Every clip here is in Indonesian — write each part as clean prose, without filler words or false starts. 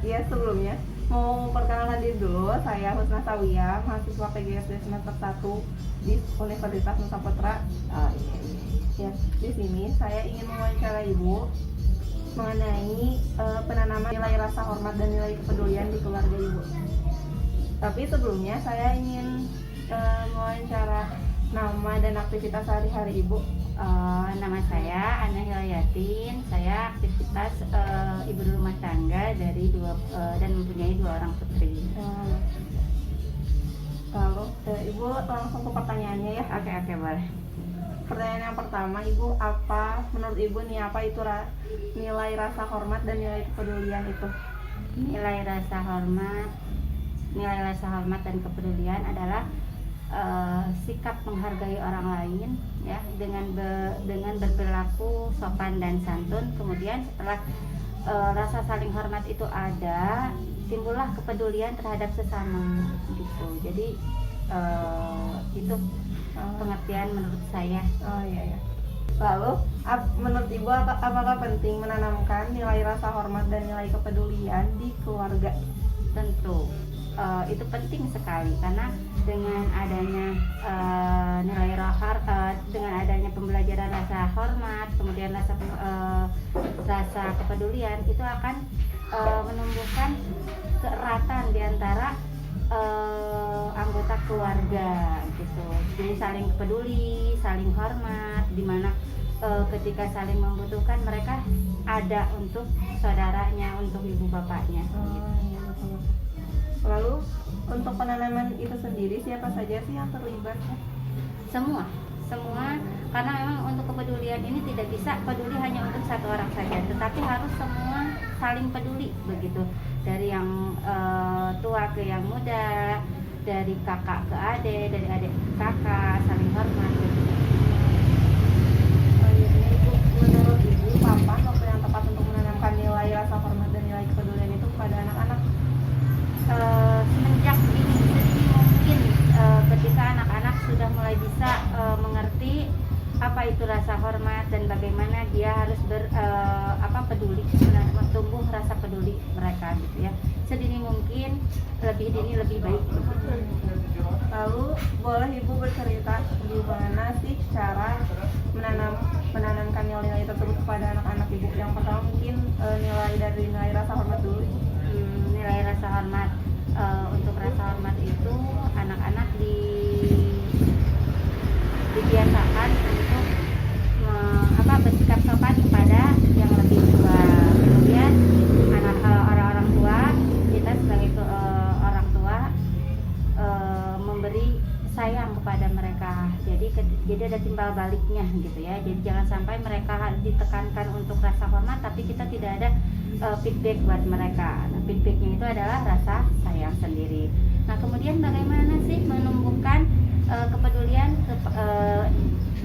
Ya sebelumnya mau perkenalkan diri dulu, saya Husna Sawiyah, mahasiswa PGSD semester 1 di Universitas Nusa Petra. Ya, di sini saya ingin mewawancara Ibu mengenai penanaman nilai rasa hormat dan nilai kepedulian di keluarga Ibu. Tapi sebelumnya saya ingin mewawancara nama dan aktivitas sehari-hari Ibu. Nama saya Ana Hilayatin. Saya aktivitas ibu rumah tangga dari dan mempunyai 2 orang putri. Lalu Ibu langsung ke pertanyaannya ya. Oke, boleh. Pertanyaan yang pertama, Ibu, apa menurut Ibu nih apa itu nilai rasa hormat dan nilai kepedulian itu? Nilai rasa hormat dan kepedulian adalah sikap menghargai orang lain, ya, dengan berperilaku sopan dan santun. Kemudian setelah rasa saling hormat itu ada, timbullah kepedulian terhadap sesama, gitu. Jadi itu pengertian menurut saya. Iya. Lalu menurut Ibu apakah penting menanamkan nilai rasa hormat dan nilai kepedulian di keluarga? Tentu itu penting sekali, karena dengan adanya dengan adanya pembelajaran rasa hormat, kemudian rasa kepedulian, itu akan menumbuhkan keeratan di antara anggota keluarga, gitu. Jadi saling peduli, saling hormat, dimana ketika saling membutuhkan mereka ada untuk saudaranya, untuk ibu bapaknya. Iya, betul. Lalu untuk penanaman itu sendiri siapa saja sih yang terlibat? Semua, karena memang untuk kepedulian ini tidak bisa peduli hanya untuk satu orang saja, tetapi harus semua saling peduli, begitu. Dari yang tua ke yang muda, dari kakak ke adik, dari adik ke kakak, saling hormat, begitu. Menurut Ibu, kapan waktu yang tepat untuk menanamkan nilai rasa hormat dan nilai kepedulian itu kepada anak-anak? Semenjak ini mungkin ketika anak-anak sudah mulai bisa mengerti apa itu rasa hormat dan bagaimana dia harus peduli, tumbuh rasa peduli mereka, gitu ya. Sedini mungkin, lebih dini lebih baik. Lalu boleh Ibu bercerita gimana sih cara menanamkan nilai-nilai tersebut kepada anak-anak Ibu? Yang pertama mungkin nilai rasa hormat dulu. Nilai rasa hormat, untuk rasa hormat itu anak-anak dibiasakan untuk bersikap sopan kepada yang lebih tua. Kemudian orang-orang tua, kita sebagai orang tua memberi sayang kepada mereka. Jadi ada timbal baliknya, gitu ya. Jadi jangan sampai mereka ditekankan untuk rasa hormat tapi kita tidak ada feedback buat mereka. Nah, feedbacknya itu adalah rasa sayang sendiri. Nah, kemudian bagaimana sih menumbuhkan kepedulian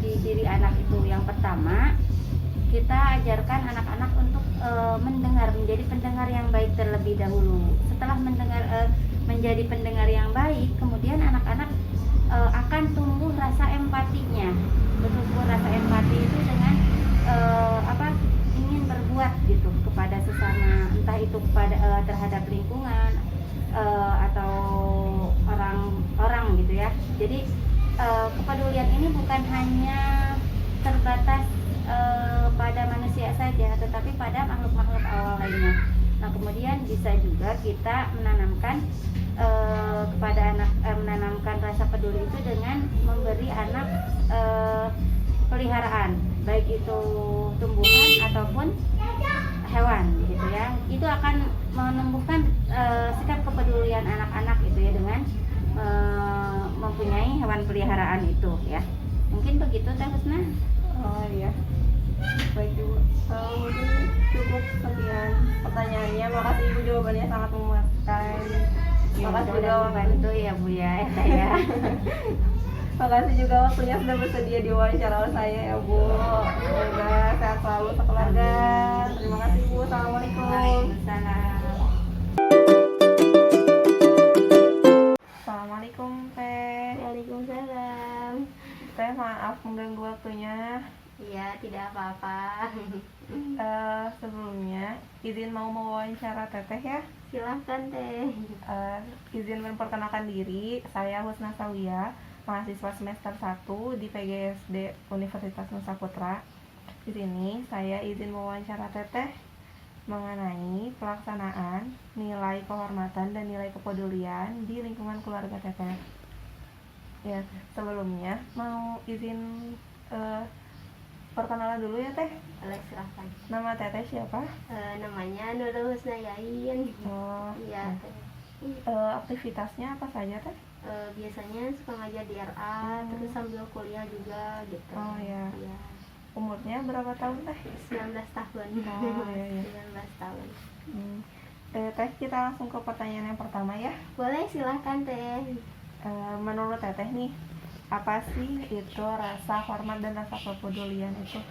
di diri anak itu? Yang pertama, kita ajarkan anak-anak untuk mendengar, menjadi pendengar yang baik terlebih dahulu. Setelah menjadi pendengar yang baik, kemudian anak-anak akan tumbuh rasa empatinya. Bertumbuh rasa empati itu dengan ingin berbuat, gitu, kepada sesama, entah itu terhadap lingkungan atau orang, gitu ya. Jadi kepedulian ini bukan hanya terbatas pada manusia saja, tetapi pada makhluk-makhluk awal lainnya. Nah, kemudian bisa juga kita menanamkan kepada anak, menanamkan rasa peduli itu dengan memberi anak peliharaan, baik itu tumbuhan ataupun hewan, gitu ya. Itu akan menumbuhkan sikap kepedulian anak-anak, itu ya, dengan mempunyai hewan peliharaan itu, ya. Mungkin begitu, Teh Husna. Oh iya, baik Ibu. Mungkin cukup sekian pertanyaannya. Makasih Ibu, jawabannya sangat memuaskan. Makasih juga membantu ya Bu ya, saya. Makasih juga waktunya sudah bersedia di wawancara saya ya Bu. Semoga sehat selalu sekeluarga. Terima kasih Bu. Assalamualaikum. Waalaikumsalam. Assalamualaikum Teh. Waalaikumsalam. Teh, maaf mengganggu waktunya. Iya, tidak apa-apa. Sebelumnya izin mau mewawancara Teteh ya. Silahkan Teh. Izin memperkenalkan diri, saya Husna Sawiyah, mahasiswa semester 1 di PGSD Universitas Nusa Putra. Di sini saya izin mewawancara Teteh mengenai pelaksanaan nilai kehormatan dan nilai kepedulian di lingkungan keluarga Teteh. Ya, sebelumnya mau izin perkenalan dulu ya Teh. Boleh, silahkan. Nama Teteh siapa? Namanya Nurul Husna Yain. Oh, Iya Teh. aktivitasnya apa saja Teh? Biasanya suka ngajar di RA, terus sambil kuliah juga gitu. Oh ya. Iya. Umurnya berapa tahun Teh? 19 tahun. Oh, iya, iya. 19 tahun. Teh, kita langsung ke pertanyaan yang pertama ya. Boleh, silahkan Teh. Menurut Teteh nih, apa sih itu rasa hormat dan rasa kepedulian itu?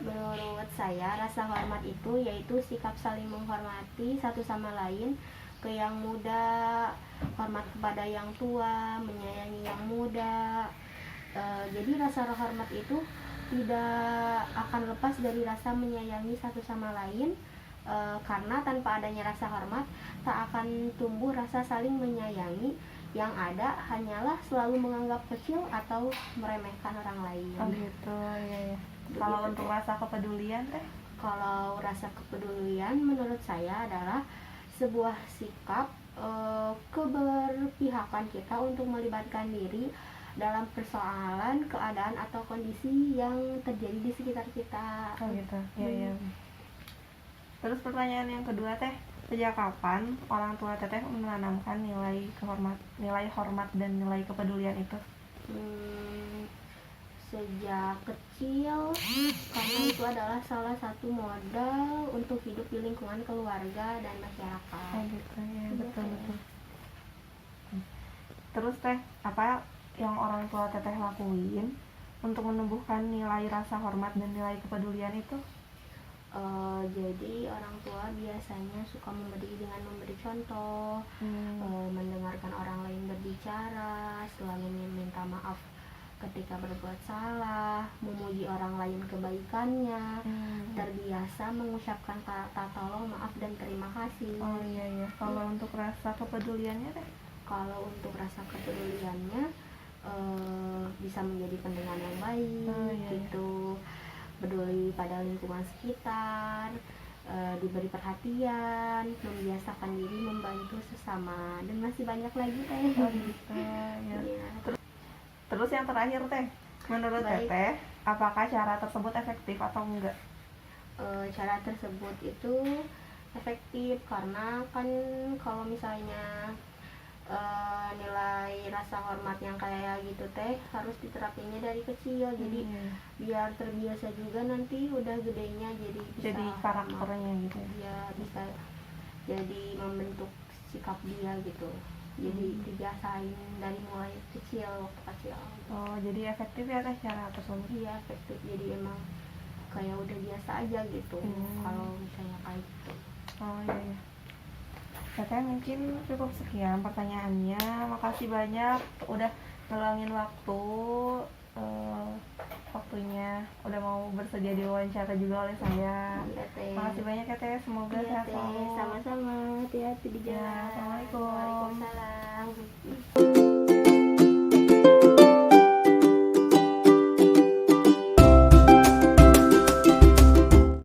Menurut saya, rasa hormat itu yaitu sikap saling menghormati satu sama lain, ke yang muda, hormat kepada yang tua, menyayangi yang muda. Jadi rasa hormat itu tidak akan lepas dari rasa menyayangi satu sama lain, karena tanpa adanya rasa hormat tak akan tumbuh rasa saling menyayangi. Yang ada hanyalah selalu menganggap kecil atau meremehkan orang lain. Oh gitu, ya. Kalau untuk rasa kepedulian Teh? Kalau rasa kepedulian menurut saya adalah sebuah sikap keberpihakan kita untuk melibatkan diri dalam persoalan, keadaan atau kondisi yang terjadi di sekitar kita. Oh gitu, ya. Terus pertanyaan yang kedua Teh, sejak kapan orang tua Teteh menanamkan nilai hormat dan nilai kepedulian itu? Sejak kecil, karena itu adalah salah satu modal untuk hidup di lingkungan keluarga dan masyarakat. Oh gitu, ya, betul. Terus Teh, apa yang orang tua Teteh lakuin untuk menumbuhkan nilai rasa hormat dan nilai kepedulian itu? Jadi orang tua biasanya suka dengan memberi contoh, mendengarkan orang lain berbicara, selalu meminta maaf ketika berbuat salah, memuji orang lain kebaikannya, terbiasa mengucapkan kata tolong, maaf, dan terima kasih. Oh iya. Kalau untuk rasa kepeduliannya Teh? Kalau untuk rasa kepeduliannya bisa menjadi pendengar yang baik, gitu. Peduli pada lingkungan sekitar, diberi perhatian, membiasakan diri membantu sesama, dan masih banyak lagi Teh. Oh gitu, ya. Terus yang terakhir Teh, menurut Teteh, apakah cara tersebut efektif atau enggak? Cara tersebut itu efektif karena kan kalau misalnya nilai rasa hormat yang kayak gitu Teh harus diterapinnya dari kecil, jadi biar terbiasa juga nanti udah gedenya jadi karakternya gitu ya, bisa jadi membentuk sikap dia gitu, jadi dibiasain dari mulai kecil, waktu kecil. Oh, jadi efektif ya Teh cara tersebut? Iya, efektif, jadi emang kayak udah biasa aja gitu kalau misalnya kayak gitu. Oh iya. Teteh mungkin cukup sekian pertanyaannya. Makasih banyak udah ngeluangin waktunya, udah mau bersedia diwawancara juga oleh saya. Iya, Teh. Makasih banyak ya Teh, semoga sehat selalu. Sama-sama, hati-hati di jalan. Ya, assalamualaikum. Waalaikumsalam.